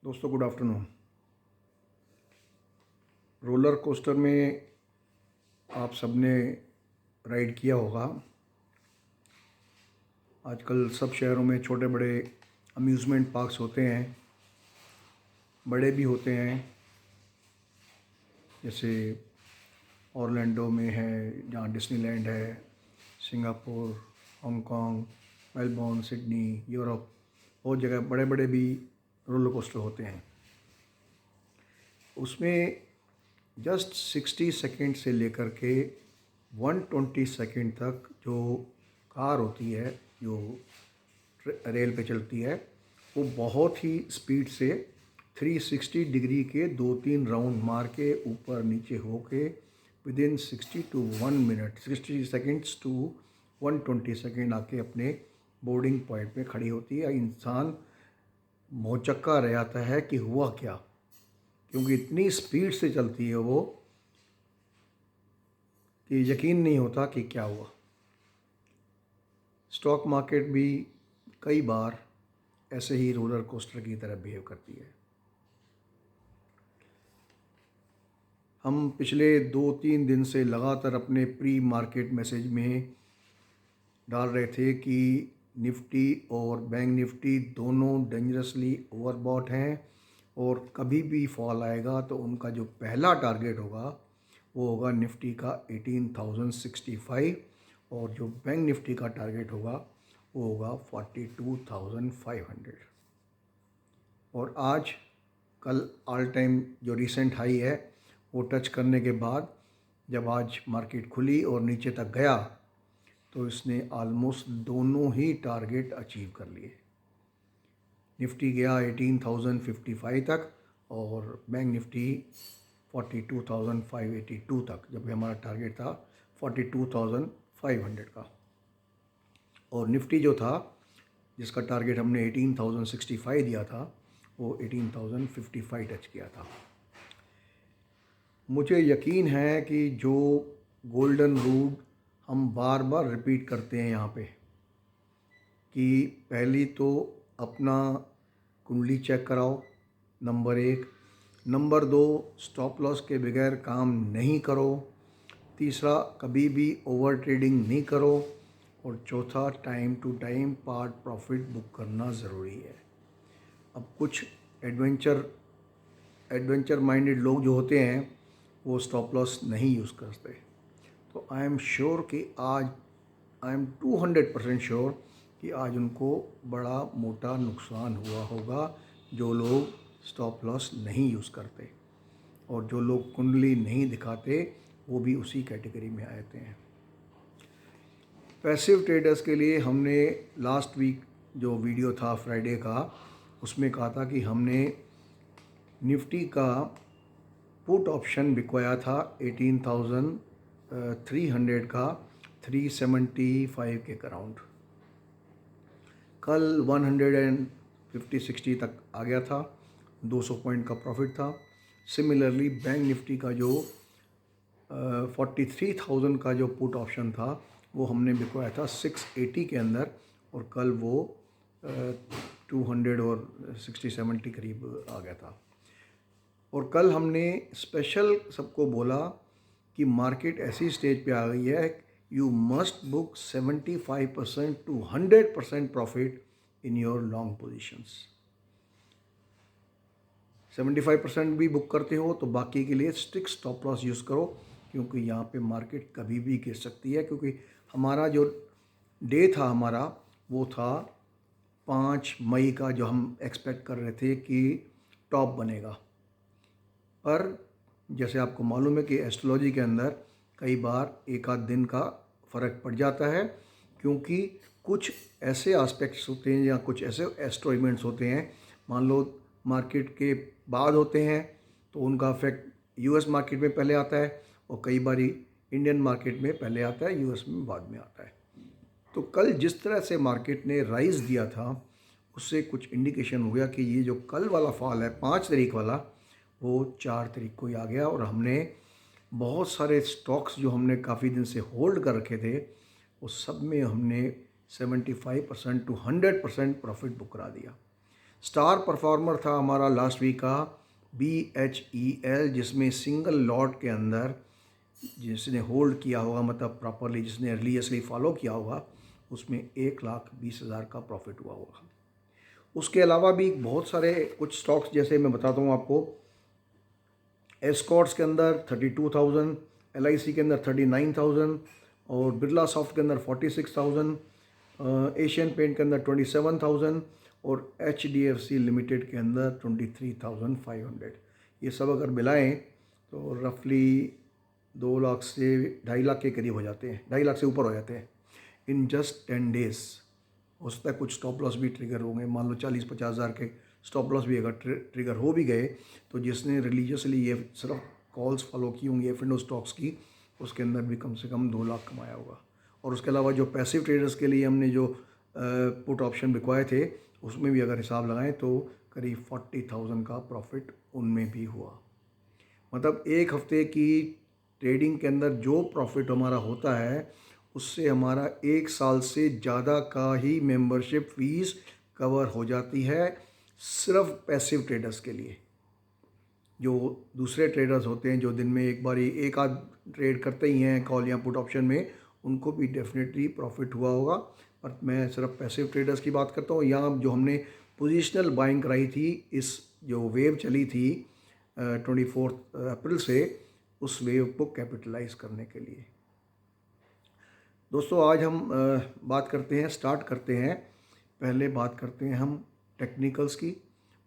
दोस्तों good afternoon. Roller coaster में आप सबने राइड किया होगा। आजकल सब शहरों में छोटे बड़े अम्यूज़मेंट पार्क्स होते हैं, बड़े भी होते हैं। जैसे ऑरलैंडो में है जहाँ डिज्नीलैंड है, Singapore, Hong Kong, Melbourne, Sydney, Europe, बहुत जगह बड़े बड़े भी रोलर कोस्टर होते हैं। उसमें जस्ट 60 सेकेंड से लेकर के 120 सेकेंड तक जो कार होती है, जो रेल पे चलती है, वो बहुत ही स्पीड से 360 डिग्री के 2-3 राउंड मार के ऊपर नीचे होके within 60 to 1 minute 60 seconds to 120 second आके अपने बोर्डिंग पॉइंट पे खड़ी होती है। इंसान भौचक्का रह जाता है कि हुआ क्या, क्योंकि इतनी स्पीड से चलती है वो कि यकीन नहीं होता कि क्या हुआ। स्टॉक मार्केट भी कई बार ऐसे ही रोलर कोस्टर की तरह बिहेव करती है। हम पिछले 2-3 दिन से लगातार अपने प्री मार्केट मैसेज में डाल रहे थे कि निफ्टी और बैंक निफ्टी दोनों डेंजरसली ओवरबॉट हैं और कभी भी फॉल आएगा तो उनका जो पहला टारगेट होगा वो होगा निफ्टी का 18,065 और जो बैंक निफ्टी का टारगेट होगा वो होगा 42,500। और आज कल ऑल टाइम जो रिसेंट हाई है वो टच करने के बाद जब आज मार्केट खुली और नीचे तक गया तो इसने ऑलमोस्ट दोनों ही टारगेट अचीव कर लिए। निफ्टी गया 18,055 तक और बैंक निफ्टी 42,582 तक, जबकि हमारा टारगेट था 42,500 का। और निफ्टी जो था जिसका टारगेट हमने 18,065 दिया था वो 18,055 टच किया था। मुझे यकीन है कि जो गोल्डन रूल हम बार बार रिपीट करते हैं यहाँ पे कि पहली तो अपना कुंडली चेक कराओ, नंबर 1। नंबर 2, स्टॉप लॉस के बगैर काम नहीं करो। तीसरा, कभी भी ओवर ट्रेडिंग नहीं करो। और चौथा, time to time part profit book करना ज़रूरी है। अब कुछ एडवेंचर माइंडेड लोग जो होते हैं वो स्टॉप लॉस नहीं यूज़ करते, तो आई एम 200% श्योर कि आज उनको बड़ा मोटा नुकसान हुआ होगा जो लोग स्टॉप लॉस नहीं यूज़ करते। और जो लोग कुंडली नहीं दिखाते वो भी उसी कैटेगरी में आते हैं। पैसिव ट्रेडर्स के लिए हमने लास्ट वीक जो वीडियो था फ्राइडे का, उसमें कहा था कि हमने निफ्टी का पुट ऑप्शन बिकवाया था 18,300 का 375 के अराउंड। कल 150-60 तक आ गया था, 200 पॉइंट का प्रॉफिट था। सिमिलरली बैंक निफ्टी का जो 43,000 का जो पुट ऑप्शन था वो हमने बिकवाया था 680 के अंदर, और कल वो 200 और 60-70 करीब आ गया था। और कल हमने स्पेशल सबको बोला कि मार्केट ऐसी स्टेज पे आ गई है, you must book 75% to 100% profit in your long positions. 75% भी बुक करते हो तो बाकी के लिए स्ट्रिक्ट स्टॉप लॉस यूज़ करो, क्योंकि यहाँ पे मार्केट कभी भी गिर सकती है। क्योंकि हमारा जो डे था हमारा वो था 5 मई का, जो हम एक्सपेक्ट कर रहे थे कि टॉप बनेगा। पर जैसे आपको मालूम है कि एस्ट्रोलॉजी के अंदर कई बार एक आध दिन का फ़र्क पड़ जाता है, क्योंकि कुछ ऐसे एस्पेक्ट्स होते हैं या कुछ ऐसे एस्ट्रो इवेंट्स होते हैं, मान लो मार्केट के बाद होते हैं तो उनका इफेक्ट यूएस मार्केट में पहले आता है और कई बार इंडियन मार्केट में पहले आता है, यूएस में बाद में आता है। तो कल जिस तरह से मार्केट ने राइज दिया था उससे कुछ इंडिकेशन हो गया कि ये जो कल वाला फॉल है 5 तारीख वाला, वो 4 तारीख को ही आ गया। और हमने बहुत सारे स्टॉक्स जो हमने काफ़ी दिन से होल्ड कर रखे थे उस सब में हमने 75% to 100% प्रॉफिट बुक करा दिया। स्टार परफॉर्मर था हमारा लास्ट वीक का BHEL, जिसमें सिंगल लॉट के अंदर जिसने होल्ड किया होगा, मतलब प्रॉपरली जिसने रिलीजियसली फॉलो किया होगा, उसमें 1,20,000 का प्रॉफिट हुआ होगा। उसके अलावा भी बहुत सारे कुछ स्टॉक्स, जैसे मैं बताता हूँ आपको, एस्कॉर्ट्स के अंदर 32,000, LIC के अंदर 39,000 और बिरला सॉफ्ट के अंदर 46,000, एशियन पेंट के अंदर 27,000 और HDFC लिमिटेड के अंदर 23,500। ये सब अगर मिलाएं तो रफली 2 लाख से 2.5 लाख के करीब हो जाते हैं, 2.5 लाख से ऊपर हो जाते हैं इन जस्ट 10 डेज। हो सकता है कुछ स्टॉप लॉस भी ट्रिगर होंगे, मान लो 40-50 हज़ार के स्टॉप लॉस भी अगर ट्रिगर हो भी गए तो जिसने रिलीजियसली ये सिर्फ कॉल्स फॉलो की होंगी एफ स्टॉक्स की, उसके अंदर भी कम से कम 2 लाख कमाया होगा। और उसके अलावा जो पैसिव ट्रेडर्स के लिए हमने जो पुट ऑप्शन बिकवाए थे, उसमें भी अगर हिसाब लगाएं तो करीब 40,000 का प्रॉफिट उनमें भी हुआ। मतलब एक हफ्ते की ट्रेडिंग के अंदर जो प्रॉफिट हमारा होता है, उससे हमारा 1 साल से ज़्यादा का ही मेंबरशिप फीस कवर हो जाती है, सिर्फ पैसिव ट्रेडर्स के लिए। जो दूसरे ट्रेडर्स होते हैं जो दिन में एक बार एक आध ट्रेड करते ही हैं कॉल या पुट ऑप्शन में, उनको भी डेफिनेटली प्रॉफिट हुआ होगा। पर मैं सिर्फ पैसिव ट्रेडर्स की बात करता हूँ। यहाँ जो हमने पोजिशनल बाइंग कराई थी, इस जो वेव चली थी 24 अप्रैल से, उस वेव को कैपिटलाइज करने के लिए। दोस्तों आज हम स्टार्ट करते हैं। पहले बात करते हैं हम टेक्निकल्स की,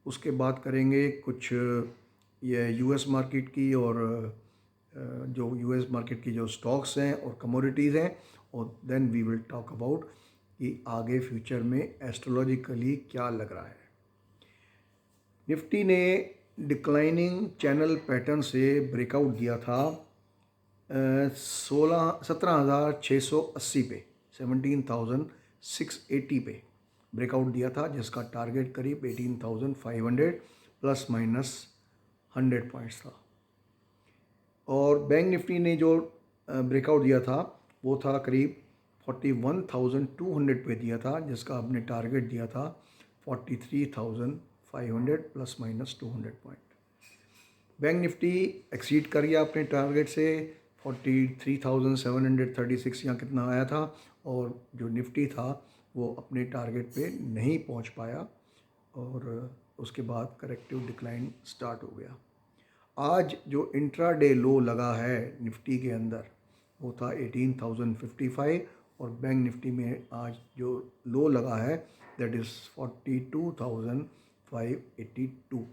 उसके बाद करेंगे कुछ ये यूएस मार्केट की और जो यूएस मार्केट की जो स्टॉक्स हैं और कमोडिटीज़ हैं, और then we will talk about कि आगे फ्यूचर में एस्ट्रोलॉजिकली क्या लग रहा है। निफ्टी ने डिक्लाइनिंग चैनल पैटर्न से ब्रेकआउट दिया था 17,680 पे, 17,680 पे ब्रेकआउट दिया था, जिसका टारगेट करीब 18,500 प्लस माइनस 100 पॉइंट्स था। और बैंक निफ्टी ने जो ब्रेकआउट दिया था वो था करीब 41,200 पे दिया था, जिसका आपने टारगेट दिया था 43,500 plus minus 200 point. Bank Nifty exceed कर गया अपने टारगेट से, 43,736 यहाँ कितना आया था, और जो निफ्टी था वो अपने टारगेट पे नहीं पहुँच पाया और उसके बाद करेक्टिव डिक्लाइन स्टार्ट हो गया। आज जो इंट्राडे लो लगा है निफ्टी के अंदर वो था 18,055, और बैंक निफ्टी में आज जो लो लगा है दैट इज़ 42,582।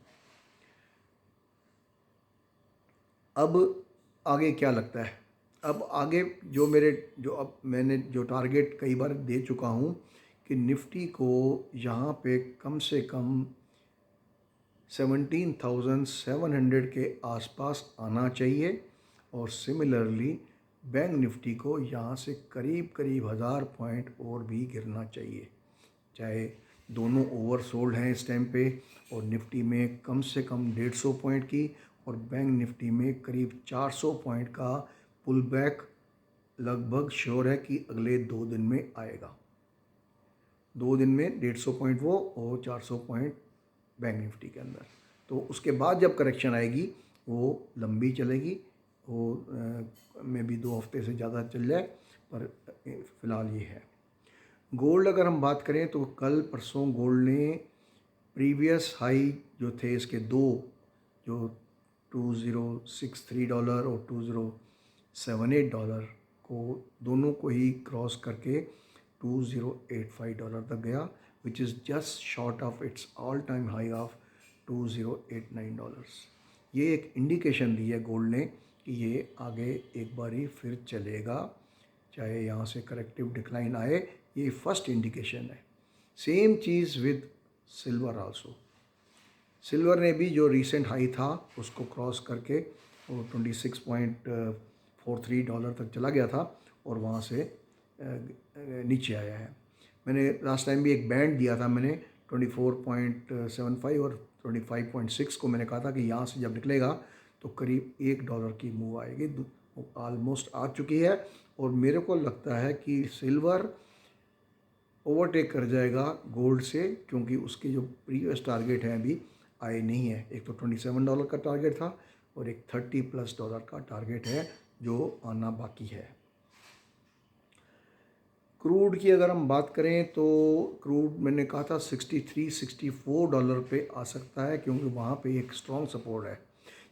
अब आगे क्या लगता है? अब आगे अब मैंने जो टारगेट कई बार दे चुका हूँ कि निफ्टी को यहाँ पे कम से कम 17,700 के आसपास आना चाहिए, और सिमिलरली बैंक निफ्टी को यहाँ से करीब 1,000 पॉइंट और भी गिरना चाहिए। चाहे दोनों ओवरसोल्ड हैं इस टाइम पे, और निफ्टी में कम से कम 150 पॉइंट की और बैंक निफ्टी में करीब 400 पॉइंट का पुल बैक लगभग श्योर है कि अगले 2 दिन में आएगा। 2 दिन में 150 पॉइंट वो और 400 पॉइंट बैंक निफ्टी के अंदर। तो उसके बाद जब करेक्शन आएगी वो लंबी चलेगी, वो में भी 2 हफ्ते से ज़्यादा चल जाए, पर फ़िलहाल ये है। गोल्ड अगर हम बात करें तो कल परसों गोल्ड ने प्रीवियस हाई जो थे इसके दो, जो $2063 और $2078 को, दोनों को ही क्रॉस करके $2085 तक गया, which is just short of its all time high of $2089। ये एक इंडिकेशन दी है गोल्ड ने कि ये आगे एक बारी फिर चलेगा, चाहे यहाँ से करेक्टिव डिक्लाइन आए, ये फर्स्ट इंडिकेशन है। Same cheese with silver also. Silver ने भी जो रीसेंट हाई था उसको क्रॉस करके वो $26.43 तक चला गया था और वहाँ से नीचे आया है। मैंने लास्ट टाइम भी एक बैंड दिया था, मैंने 24.75 और 25.6 को मैंने कहा था कि यहाँ से जब निकलेगा तो करीब $1 की मूव आएगी, ऑलमोस्ट आ चुकी है। और मेरे को लगता है कि सिल्वर ओवरटेक कर जाएगा गोल्ड से, क्योंकि उसके जो प्रीवियस टारगेट हैं अभी आए नहीं है। एक तो $27 का टारगेट था और एक $30+ का टारगेट है जो आना बाकी है। क्रूड की अगर हम बात करें तो क्रूड मैंने कहा था $63-64 पे आ सकता है, क्योंकि वहाँ पे एक स्ट्रॉन्ग सपोर्ट है।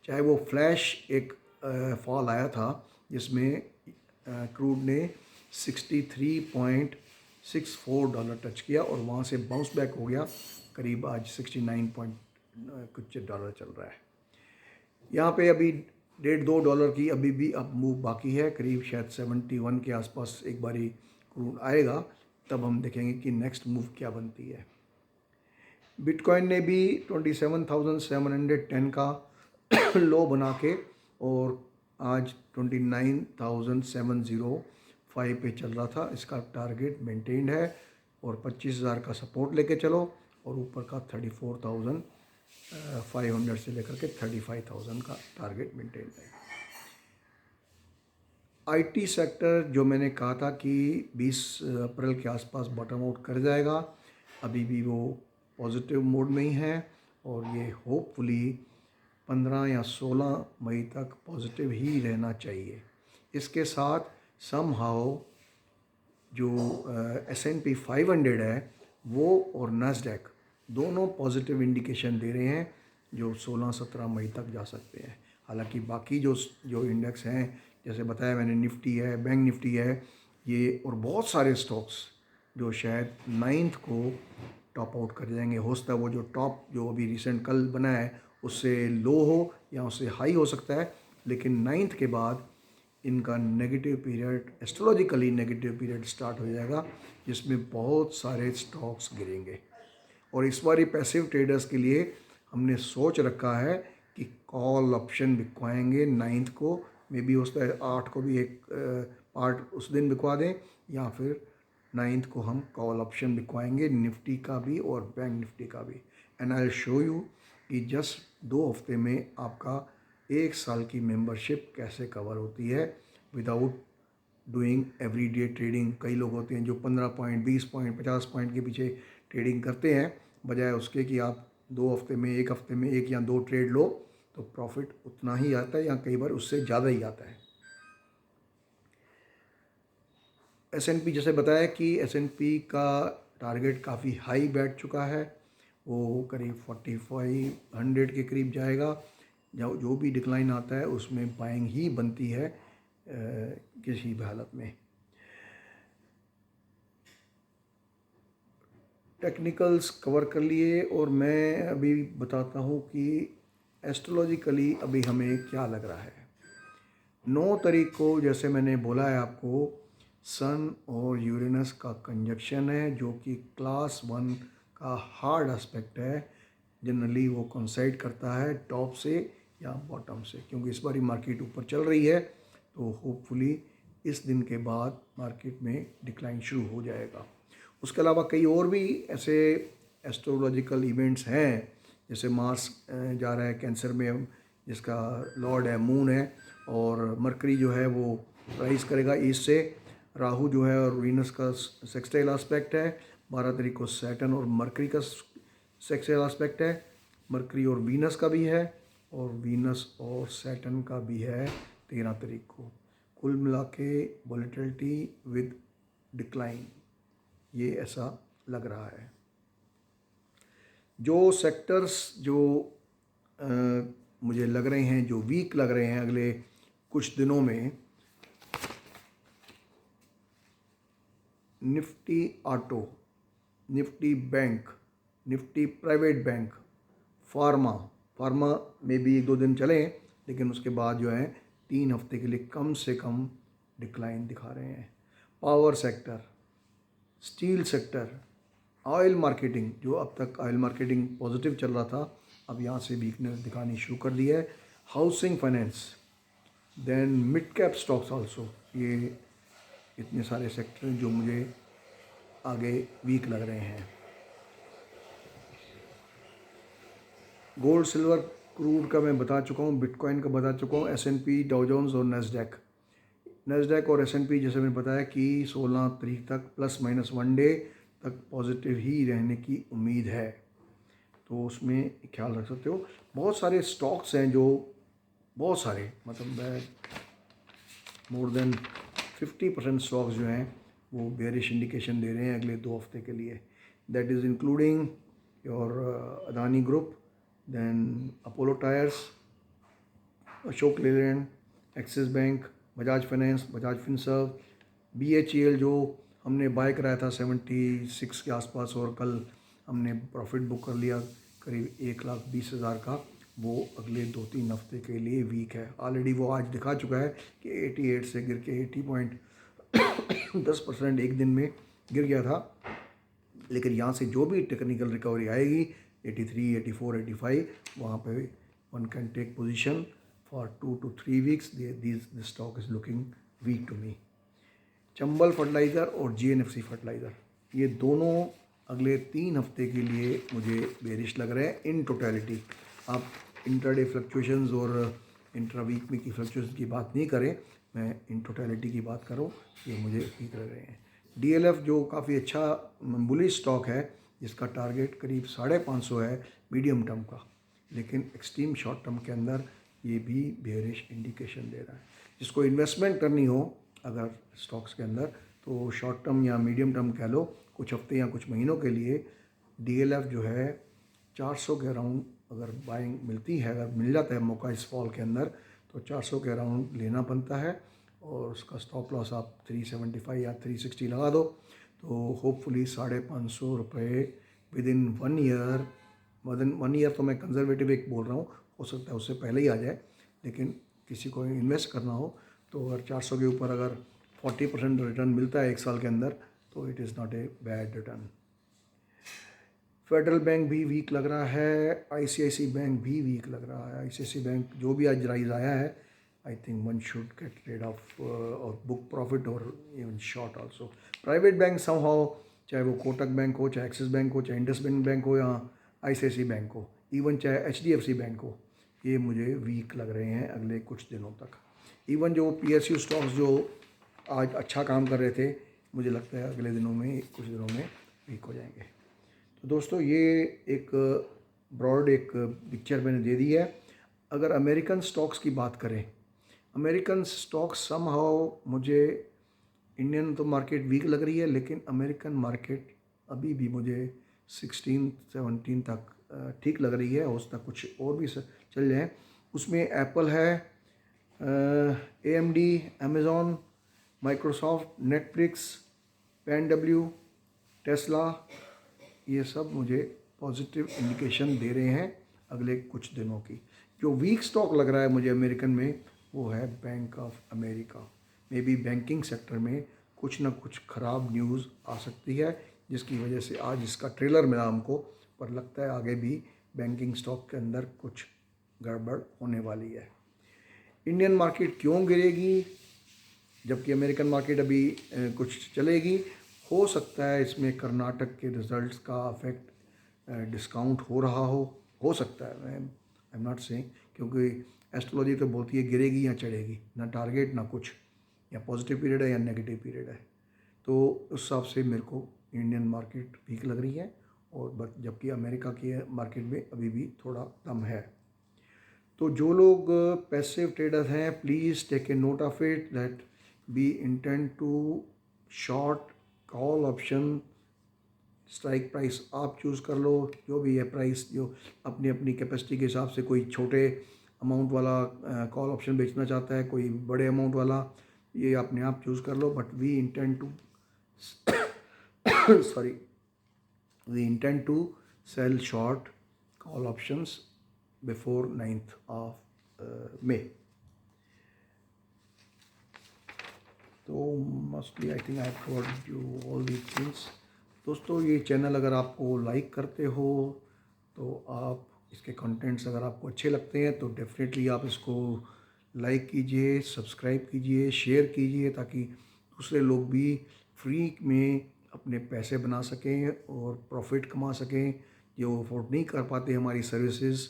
चाहे वो फ्लैश एक फॉल आया था जिसमें क्रूड ने $63.64 टच किया और वहाँ से बाउंस बैक हो गया, करीब आज 69 पॉइंट कुछ डॉलर चल रहा है। यहाँ पे अभी $1.5-2 की अभी भी अब मूव बाकी है, करीब शायद 71 के आसपास एक बारी क्रूड आएगा, तब हम देखेंगे कि नेक्स्ट मूव क्या बनती है। बिटकॉइन ने भी 27,710 का लो बना के और आज 29,705 पे चल रहा था। इसका टारगेट मेंटेन्ड है और 25,000 का सपोर्ट लेके चलो और ऊपर का 34,500 से लेकर के 35,000 का टारगेट मेंटेन है। आईटी सेक्टर जो मैंने कहा था कि 20 अप्रैल के आसपास बॉटम आउट कर जाएगा, अभी भी वो पॉजिटिव मोड में ही है और ये होपफुली 15 या 16 मई तक पॉजिटिव ही रहना चाहिए। इसके साथ समहाउ जो S&P 500 है वो और नास्डैक दोनों पॉजिटिव इंडिकेशन दे रहे हैं जो 16-17 मई तक जा सकते हैं। हालांकि बाकी जो इंडेक्स हैं, जैसे बताया मैंने, निफ्टी है, बैंक निफ्टी है, ये और बहुत सारे स्टॉक्स जो शायद 9th को टॉप आउट कर जाएंगे। हो सकता है वो जो टॉप जो अभी रिसेंट कल बना है उससे लो हो या उससे हाई हो सकता है, लेकिन 9th के बाद इनका negative period, astrologically negative period start हो जाएगा, जिसमें बहुत सारे स्टॉक्स गिरेंगे। और इस बारी पैसिव ट्रेडर्स के लिए हमने सोच रखा है कि कॉल ऑप्शन बिकवाएंगे 9th को, मे बी उसका 8 को भी एक पार्ट उस दिन बिकवा दें, या फिर 9th को हम कॉल ऑप्शन बिकवाएंगे निफ्टी का भी और बैंक निफ्टी का भी। And I will show you कि जस्ट 2 हफ्ते में आपका 1 साल की मेंबरशिप कैसे कवर होती है विदाउट डूइंग एवरीडे ट्रेडिंग। कई लोग होते हैं जो 15 पॉइंट, 20 पॉइंट, 50 पॉइंट के पीछे ट्रेडिंग करते हैं, बजाय उसके कि आप 2 हफ्ते में, 1 हफ्ते में 1 या 2 ट्रेड लो तो प्रॉफिट उतना ही आता है या कई बार उससे ज़्यादा ही आता है। S&P जैसे बताया कि S&P का टारगेट काफ़ी हाई बैठ चुका है, वो करीब 4500 के करीब जाएगा। जो भी डिक्लाइन आता है उसमें बाइंग ही बनती है किसी भी हालत में। टेक्निकल्स कवर कर लिए और मैं अभी बताता हूँ कि एस्ट्रोलॉजिकली अभी हमें क्या लग रहा है। 9 तारीख को जैसे मैंने बोला है आपको, सन और यूरेनस का कंजक्शन है जो कि क्लास 1 का हार्ड एस्पेक्ट है। जनरली वो कोइंसाइड करता है टॉप से या बॉटम से, क्योंकि इस बारी मार्केट ऊपर चल रही है तो होपफुली इस दिन के बाद मार्केट में डिक्लाइन शुरू हो जाएगा। उसके अलावा कई और भी ऐसे एस्ट्रोलॉजिकल इवेंट्स हैं, जैसे मार्स जा रहा है कैंसर में, जिसका लॉर्ड है मून है, और मरकरी जो है वो राइज करेगा ईस्ट से। राहु जो है और वीनस का सेक्सटाइल एस्पेक्ट है। 12 तारीख को सैटर्न और मरकरी का सेक्सटाइल एस्पेक्ट है। मरकरी और वीनस का भी है और वीनस और सैटर्न का भी है 13 तारीख को। कुल मिला के वॉलेटिलिटी विद डिक्लाइन, ये ऐसा लग रहा है। जो सेक्टर्स जो मुझे लग रहे हैं, जो वीक लग रहे हैं अगले कुछ दिनों में, Nifty auto, Nifty bank, Nifty private bank, pharma में भी 1-2 दिन चले, लेकिन उसके बाद जो है 3 हफ्ते के लिए कम से कम डिक्लाइन दिखा रहे हैं। Power sector, steel sector, oil marketing, जो अब तक ऑयल मार्केटिंग पॉजिटिव चल रहा था, अब यहाँ से वीकनेस दिखानी शुरू कर दी है। Housing finance, then mid cap stocks also, ये इतने सारे सेक्टर हैं जो मुझे आगे वीक लग रहे हैं। गोल्ड, सिल्वर, क्रूड का मैं बता चुका हूँ, बिटकॉइन का बता चुका हूँ, S&P, डाउ जोन्स और नैस्डैक और S&P जैसे मैंने बताया कि 16 तारीख तक +- 1 डे तक पॉजिटिव ही रहने की उम्मीद है, तो उसमें ख्याल रख सकते हो। बहुत सारे स्टॉक्स हैं जो बहुत सारे मतलब मोर देन 50% स्टॉक्स जो हैं वो बेयरिश इंडिकेशन दे रहे हैं अगले 2 हफ्ते के लिए। That is including your Adani group, then Apollo tyres, Ashok Leyland, Axis bank, Bajaj finance, Bajaj Finserv, BHEL जो हमने बाय कराया था 76 के आसपास और कल हमने प्रॉफिट बुक कर लिया करीब 1,20,000 का, वो अगले 2-3 हफ्ते के लिए वीक है। ऑलरेडी वो आज दिखा चुका है कि 88 से गिर के 80.10% एक दिन में गिर गया था, लेकिन यहाँ से जो भी टेक्निकल रिकवरी आएगी 83, 84, 85, वहाँ पे one can take position for 2 to 3 weeks. This stock is looking weak to me. Chambal fertiliser और GNFC फर्टिलाइज़र, ये दोनों अगले 3 हफ्ते के लिए मुझे बेरिश लग रहे हैं इन टोटलिटी। आप इंट्राडे फ्लक्चुएशंस और इंट्रा वीक में की फ्लक्चुएशन की बात नहीं करें, मैं इन टोटलिटी की बात करूँ, ये मुझे ठीक लग रहे हैं। DLF जो काफ़ी अच्छा बुलिश स्टॉक है, जिसका टारगेट करीब 550 है मीडियम टर्म का, लेकिन एक्सट्रीम शॉर्ट टर्म के अंदर ये भी बेयरिश इंडिकेशन दे रहा है। जिसको इन्वेस्टमेंट करनी हो अगर स्टॉक्स के अंदर, तो शॉर्ट टर्म या मीडियम टर्म कह लो, कुछ हफ्ते या कुछ महीनों के लिए DLF जो है 400 के अराउंड अगर बाइंग मिलती है, अगर मिल जाता है मौका इस फॉल के अंदर, तो 400 के अराउंड लेना बनता है और उसका स्टॉप लॉस आप 375 या 360 लगा दो, तो होपफुली 550 रुपये with in 1 year. With 1 year तो मैं कंजर्वेटिव एक बोल रहा हूँ, हो सकता है उससे पहले ही आ जाए, लेकिन किसी को इन्वेस्ट करना हो तो अगर 400 के ऊपर अगर 40% रिटर्न मिलता है 1 साल के अंदर, तो it is not a bad return. Federal bank भी वीक लग रहा है, ICICI बैंक भी वीक लग रहा है। ICICI बैंक जो भी आज राइज आया है, I think one should get rid of और बुक प्रॉफिट और even short also. Private bank somehow, चाहे वो कोटक बैंक हो, चाहे एक्सिस बैंक हो, चाहे इंडसइंड बैंक हो या ICICI बैंक हो, इवन चाहे HDFC बैंक हो, ये मुझे वीक लग रहे हैं अगले कुछ दिनों तक। इवन जो PSU स्टॉक्स जो आज अच्छा काम कर रहे थे, मुझे लगता है अगले दिनों में कुछ दिनों में वीक हो जाएंगे। तो दोस्तों ये एक ब्रॉड एक पिक्चर मैंने दे दी है। अगर अमेरिकन स्टॉक्स की बात करें, अमेरिकन स्टॉक्स समहाउ मुझे, इंडियन तो मार्केट वीक लग रही है, लेकिन अमेरिकन मार्केट अभी भी मुझे 16-17 तक ठीक लग रही है। हो सकता कुछ और भी चल जाए। उसमें एप्पल है, AMD, Amazon, Microsoft, Netflix, PNW, Tesla, ये सब मुझे पॉजिटिव इंडिकेशन दे रहे हैं अगले कुछ दिनों की। जो वीक स्टॉक लग रहा है मुझे अमेरिकन में, वो है bank of America. May be banking sector में कुछ ना कुछ ख़राब न्यूज़ आ सकती है, जिसकी वजह से आज इसका ट्रेलर मिला हमको, पर लगता है आगे भी बैंकिंग स्टॉक के अंदर कुछ गड़बड़ होने वाली है। इंडियन मार्केट क्यों गिरेगी जबकि अमेरिकन मार्केट अभी कुछ चलेगी? हो सकता है इसमें कर्नाटक के रिजल्ट्स का अफेक्ट, डिस्काउंट हो रहा हो सकता है। मैं आई एम नॉट सेइंग, क्योंकि एस्ट्रोलॉजी तो बोलती है गिरेगी या चढ़ेगी, ना टारगेट ना कुछ, या पॉजिटिव पीरियड है या नेगेटिव पीरियड है। तो उस हिसाब से मेरे को इंडियन मार्केट वीक लग रही है, और जबकि अमेरिका की मार्केट में अभी भी थोड़ा दम है। तो जो लोग पैसिव ट्रेडर हैं, please take a note of it that we intend to short call option. Strike price आप चूज़ कर लो, जो भी है प्राइस, जो अपनी अपनी कैपेसिटी के हिसाब से, कोई छोटे अमाउंट वाला कॉल ऑप्शन बेचना चाहता है, कोई बड़े अमाउंट वाला, ये अपने आप चूज़ कर लो। But we intend to sorry, we intend to sell short call options before 9th of May। तो mostly I think I have covered you all these things. दोस्तों ये चैनल अगर आपको लाइक करते हो, तो आप इसके कंटेंट्स अगर आपको अच्छे लगते हैं, तो डेफिनेटली आप इसको लाइक कीजिए, सब्सक्राइब कीजिए, शेयर कीजिए, ताकि दूसरे लोग भी फ्री में अपने पैसे बना सकें और प्रॉफिट कमा सकें। जो अफोर्ड नहीं कर पाते हमारी सर्विसेज,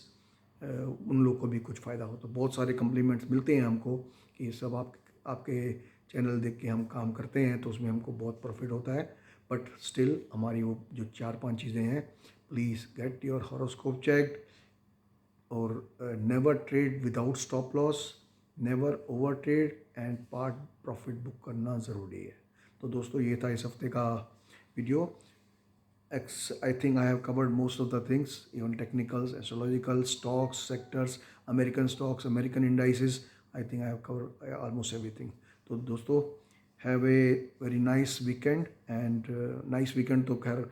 उन लोग को भी कुछ फ़ायदा हो। तो बहुत सारे कम्प्लीमेंट्स मिलते हैं हमको कि सब आपके चैनल देख के हम काम करते हैं, तो उसमें हमको बहुत प्रॉफिट होता है। बट स्टिल हमारी वो जो 4-5 चीज़ें हैं, please get your horoscope checked और never trade without stop loss, never over trade and part profit book करना ज़रूरी है। तो दोस्तों ये था इस हफ्ते का video. I think I have covered most of the things, even technicals, astrological, stocks, sectors, American stocks, American indices. I think I have covered almost everything. तो दोस्तों have a very nice weekend and nice weekend तो खैर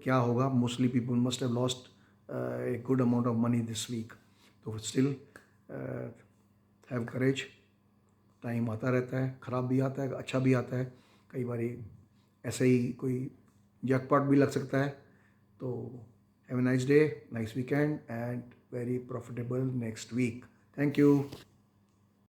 क्या होगा, mostly people must have lost a good amount of money this week. तो still have courage. Time आता रहता है, ख़राब भी आता है, अच्छा भी आता है, कई बार ऐसे ही कोई जैकपॉट भी लग सकता है। तो have a nice day, nice weekend and very profitable next week. Thank you.